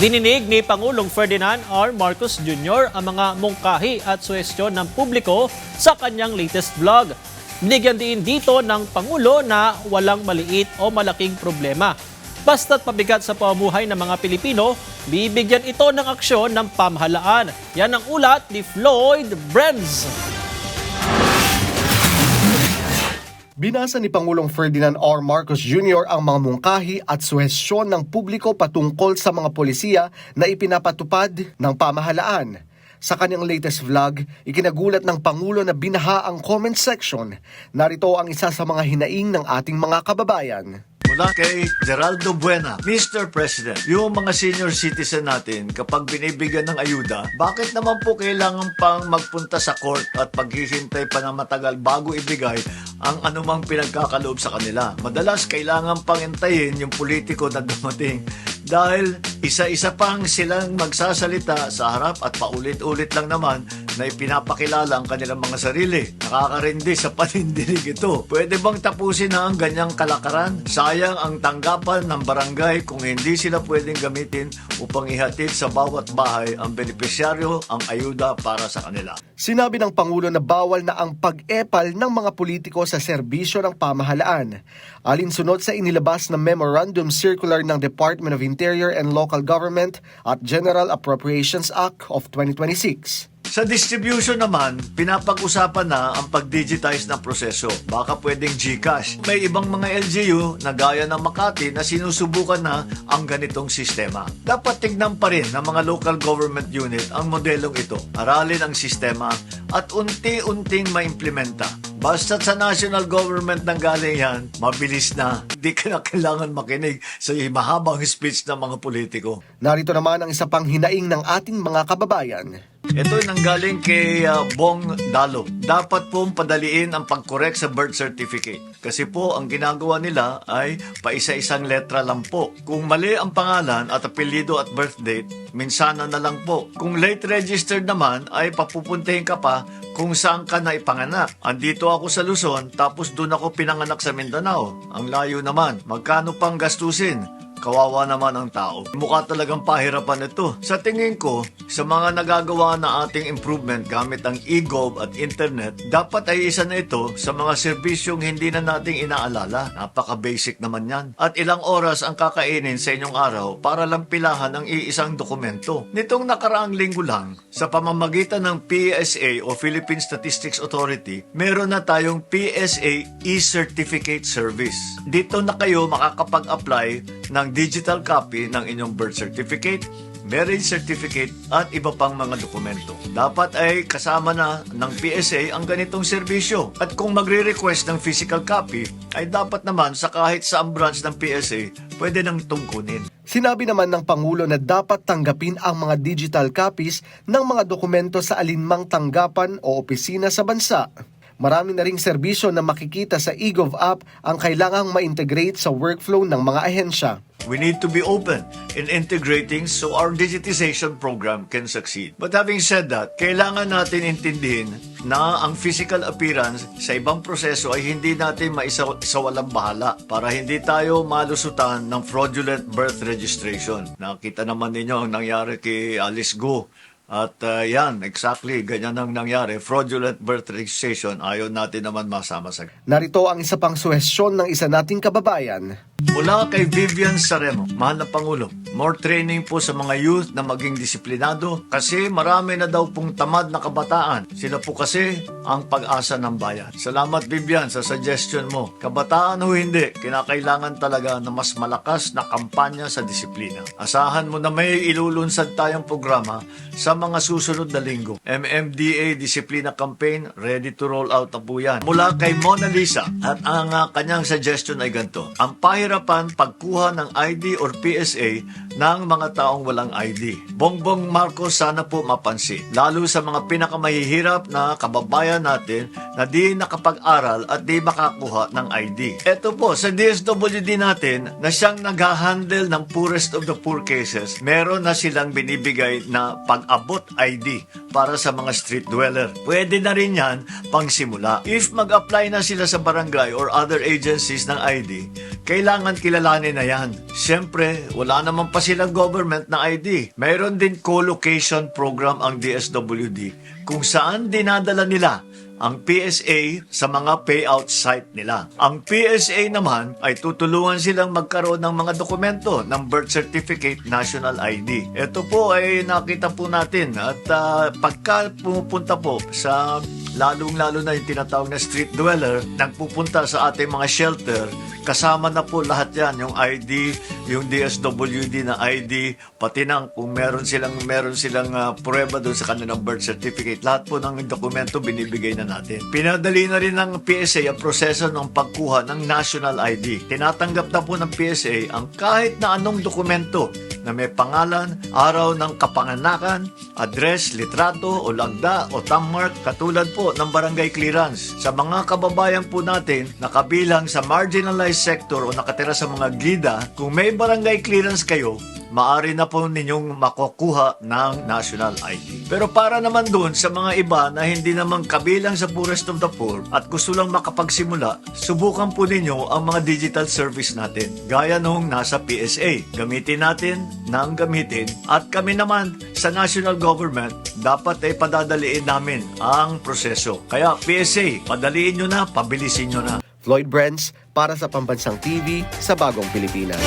Dininig ni Pangulong Ferdinand R. Marcos Jr. ang mga mungkahi at suhestyon ng publiko sa kanyang latest vlog. Binigyan din dito ng Pangulo na walang maliit o malaking problema. Basta't pabigat sa pamumuhay ng mga Pilipino, bibigyan ito ng aksyon ng pamahalaan. Yan ang ulat ni Floyd Brenz. Binasa ni Pangulong Ferdinand R. Marcos Jr. ang mga mungkahi at suhestyon ng publiko patungkol sa mga polisiya na ipinapatupad ng pamahalaan. Sa kanyang latest vlog, ikinagulat ng Pangulo na binaha ang comment section. Narito ang isa sa mga hinaing ng ating mga kababayan. Mula kay Geraldo Buena, Mr. President, yung mga senior citizen natin kapag binibigyan ng ayuda, bakit naman po kailangan pang magpunta sa court at paghihintay pa ng matagal bago ibigay ang anumang pinagkakaloob sa kanila? Madalas kailangan pang intayin yung politiko na dumating dahil isa-isa pang silang magsasalita sa harap at paulit-ulit lang naman na ipinapakilala ang kanilang mga sarili. Nakakarindi sa panindinig ito. Pwede bang tapusin na ang ganyang kalakaran? Sayang ang tanggapan ng barangay kung hindi sila pwedeng gamitin upang ihatid sa bawat bahay ang benepisyaryo ang ayuda para sa kanila. Sinabi ng Pangulo na bawal na ang pag-epal ng mga politiko sa serbisyo ng pamahalaan. Alinsunod sa inilabas na Memorandum Circular ng Department of Interior and Local Government at General Appropriations Act of 2026. Sa distribution naman, pinapag-usapan na ang pag-digitize ng proseso. Baka pwedeng GCash. May ibang mga LGU na gaya ng Makati na sinusubukan na ang ganitong sistema. Dapat tignan pa rin ng mga local government unit ang modelong ito. Aralin ang sistema at unti-unting maimplementa. Basta sa national government nang galing yan, mabilis na. Di ka na kailangan makinig sa mahabang speech ng mga politiko. Narito naman ang isa pang hinaing ng ating mga kababayan. Ito ay nanggaling kay Bong Dalo. Dapat pong padaliin ang pag-correct sa birth certificate. Kasi po, ang ginagawa nila ay paisa-isang letra lang po. Kung mali ang pangalan at apelyido at birth date, minsana na lang po. Kung late registered naman, ay papupuntahin ka pa kung saan ka na ipanganak. Andito ako sa Luzon, tapos doon ako pinanganak sa Mindanao. Ang layo naman. Magkano pang gastusin? Kawawa naman ang tao. Mukha talagang pahirapan ito. Sa tingin ko, sa mga nagagawa na ating improvement gamit ang e-gov at internet, dapat ay isa na ito sa mga serbisyong hindi na nating inaalala. Napaka-basic naman yan. At ilang oras ang kakainin sa inyong araw para lang pilahan ang iisang dokumento. Nitong nakaraang linggo lang, sa pamamagitan ng PSA o Philippine Statistics Authority, meron na tayong PSA e-certificate service. Dito na kayo makakapag-apply ng digital copy ng inyong birth certificate, marriage certificate at iba pang mga dokumento. Dapat ay kasama na ng PSA ang ganitong serbisyo. At kung magre-request ng physical copy, ay dapat naman sa kahit saang branch ng PSA, pwede nang tungkunin. Sinabi naman ng Pangulo na dapat tanggapin ang mga digital copies ng mga dokumento sa alinmang tanggapan o opisina sa bansa. Marami na ring serbisyo na makikita sa e-gov app ang kailangang ma-integrate sa workflow ng mga ahensya. We need to be open in integrating so our digitization program can succeed. But having said that, kailangan natin intindihin na ang physical appearance sa ibang proseso ay hindi natin maisawalang bahala para hindi tayo malusutan ng fraudulent birth registration. Nakita naman ninyo ang nangyari kay Alice Go. At yan, exactly, ganyan ang nangyari. Fraudulent birth registration, ayaw natin naman masama sa... Narito ang isa pang suhestyon ng isa nating kababayan. Mula kay Vivian Saremo, mahal na Pangulo, more training po sa mga youth na maging disiplinado kasi marami na daw pong tamad na kabataan. Sila po kasi ang pag-asa ng bayan. Salamat Vivian sa suggestion mo. Kabataan o hindi, kinakailangan talaga na mas malakas na kampanya sa disiplina. Asahan mo na may ilulunsad tayong programa sa mga susunod na linggo. MMDA Disciplina Campaign, ready to roll out na po yan. Mula kay Mona Lisa at ang kanyang suggestion ay ganito. Ang pahirapan pagkuha ng ID or PSA ng mga taong walang ID. Bongbong Marcos sana po mapansin. Lalo sa mga pinakamahihirap na kababayan natin na di nakapag-aral at di makakuha ng ID. Ito po, sa DSWD natin na siyang nag-handle ng poorest of the poor cases, meron na silang binibigay na pag-abot ID para sa mga street dweller. Pwede na rin yan pang simula. If mag-apply na sila sa barangay or other agencies ng ID, kailangan kailangan kilalanin na yan. Siyempre, wala naman pa silang government na ID. Mayroon din co-location program ang DSWD kung saan dinadala nila ang PSA sa mga payout site nila. Ang PSA naman ay tutulungan silang magkaroon ng mga dokumento ng birth certificate, national ID. Ito po ay nakita po natin at pagka pumupunta po sa lalong-lalo na yung tinatawag na street dweller, nagpupunta sa ating mga shelter, kasama na po lahat yan, yung ID, yung DSWD na ID, pati na kung meron silang prueba doon sa kanilang birth certificate. Lahat po ng dokumento binibigay na natin. Pinadali na rin ng PSA ang proseso ng pagkuha ng national ID. Tinatanggap na po ng PSA ang kahit na anong dokumento na may pangalan, araw ng kapanganakan, address, litrato o lagda o thumbmark katulad po ng barangay clearance. Sa mga kababayan po natin na kabilang sa marginalized sector o nakatira sa mga gida, kung may barangay clearance kayo, maaari na po ninyong makukuha ng national ID. Pero para naman doon sa mga iba na hindi naman kabilang sa poorest of the poor at gusto lang makapagsimula, subukan po ninyo ang mga digital service natin. Gaya nung nasa PSA. Gamitin natin nang gamitin at kami naman sa national government dapat ay padadaliin namin ang proseso. Kaya PSA, padaliin nyo na, pabilisin nyo na. Floyd Brents para sa Pambansang TV sa Bagong Pilipinas.